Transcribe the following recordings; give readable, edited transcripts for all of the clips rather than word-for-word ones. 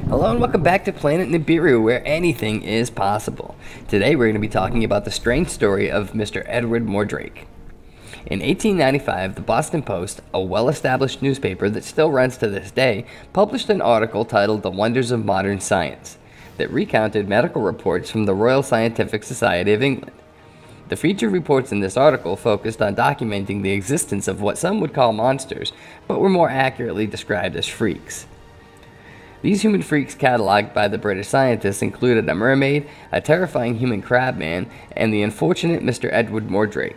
Hello and welcome back to Planet Nibiru, where anything is possible. Today we're going to be talking about the strange story of Mr. Edward Mordrake. In 1895, the Boston Post, a well-established newspaper that still runs to this day, published an article titled The Wonders of Modern Science that recounted medical reports from the Royal Scientific Society of England. The featured reports in this article focused on documenting the existence of what some would call monsters, but were more accurately described as freaks. These human freaks cataloged by the British scientists included a mermaid, a terrifying human crabman, and the unfortunate Mr. Edward Mordrake,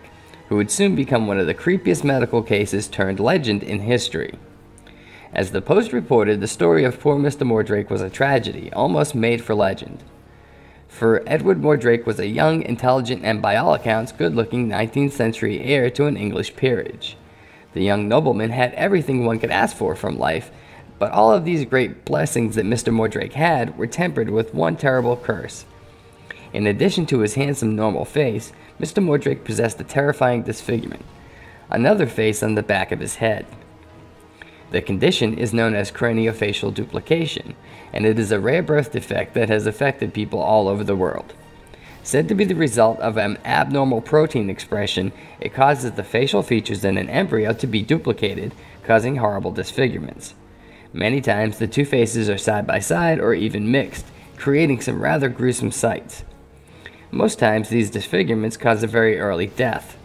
who would soon become one of the creepiest medical cases turned legend in history. As the Post reported, the story of poor Mr. Mordrake was a tragedy, almost made for legend. For Edward Mordrake was a young, intelligent, and by all accounts good-looking 19th century heir to an English peerage. The young nobleman had everything one could ask for from life, but all of these great blessings that Mr. Mordrake had were tempered with one terrible curse. In addition to his handsome normal face, Mr. Mordrake possessed a terrifying disfigurement, another face on the back of his head. The condition is known as craniofacial duplication, and it is a rare birth defect that has affected people all over the world. Said to be the result of an abnormal protein expression, it causes the facial features in an embryo to be duplicated, causing horrible disfigurements. Many times the two faces are side by side or even mixed, creating some rather gruesome sights. Most times these disfigurements cause a very early death.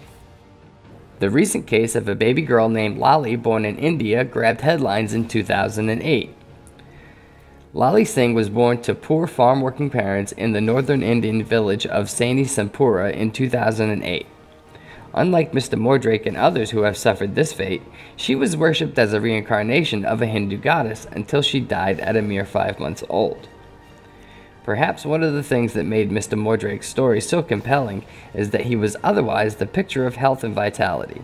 The recent case of a baby girl named Lali born in India grabbed headlines in 2008. Lali Singh was born to poor farm-working parents in the northern Indian village of Sani Sampura in 2008. Unlike Mr. Mordrake and others who have suffered this fate, she was worshipped as a reincarnation of a Hindu goddess until she died at a mere 5 months old. Perhaps one of the things that made Mr. Mordrake's story so compelling is that he was otherwise the picture of health and vitality.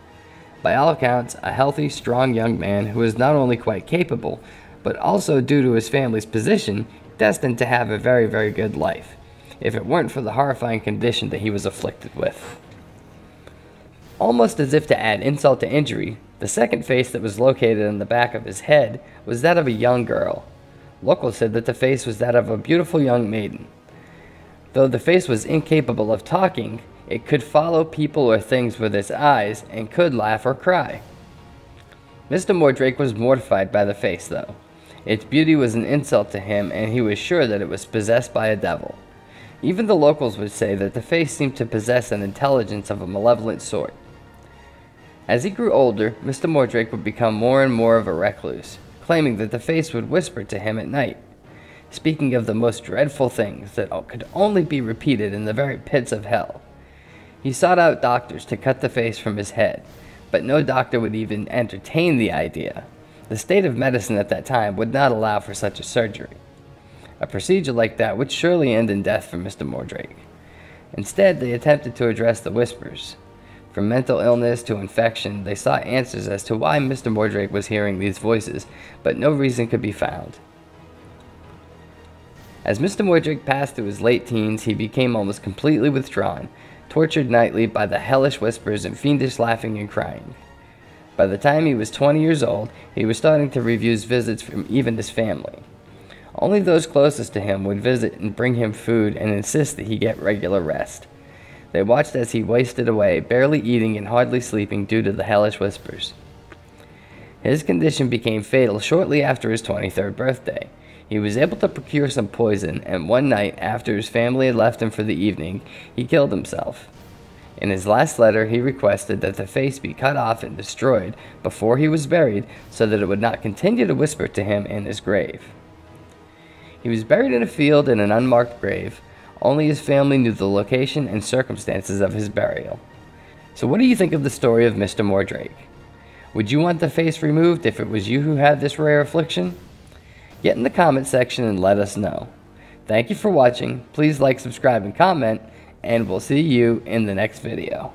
By all accounts, a healthy, strong young man who was not only quite capable, but also due to his family's position, destined to have a very, very good life, if it weren't for the horrifying condition that he was afflicted with. Almost as if to add insult to injury, the second face that was located on the back of his head was that of a young girl. Locals said that the face was that of a beautiful young maiden. Though the face was incapable of talking, it could follow people or things with its eyes and could laugh or cry. Mr. Mordrake was mortified by the face, though. Its beauty was an insult to him, and he was sure that it was possessed by a devil. Even the locals would say that the face seemed to possess an intelligence of a malevolent sort. As he grew older, Mr. Mordrake would become more and more of a recluse, claiming that the face would whisper to him at night, speaking of the most dreadful things that could only be repeated in the very pits of hell. He sought out doctors to cut the face from his head, but no doctor would even entertain the idea. The state of medicine at that time would not allow for such a surgery. A procedure like that would surely end in death for Mr. Mordrake. Instead, they attempted to address the whispers. From mental illness to infection, they sought answers as to why Mr. Mordrake was hearing these voices, but no reason could be found. As Mr. Mordrake passed through his late teens, he became almost completely withdrawn, tortured nightly by the hellish whispers and fiendish laughing and crying. By the time he was 20 years old, he was starting to refuse visits from even his family. Only those closest to him would visit and bring him food and insist that he get regular rest. They watched as he wasted away, barely eating and hardly sleeping due to the hellish whispers. His condition became fatal shortly after his 23rd birthday. He was able to procure some poison, and one night, after his family had left him for the evening, he killed himself. In his last letter, he requested that the face be cut off and destroyed before he was buried so that it would not continue to whisper to him in his grave. He was buried in a field in an unmarked grave. Only his family knew the location and circumstances of his burial. So what do you think of the story of Mr. Mordrake? Would you want the face removed if it was you who had this rare affliction? Get in the comment section and let us know. Thank you for watching. Please like, subscribe, and comment, and we'll see you in the next video.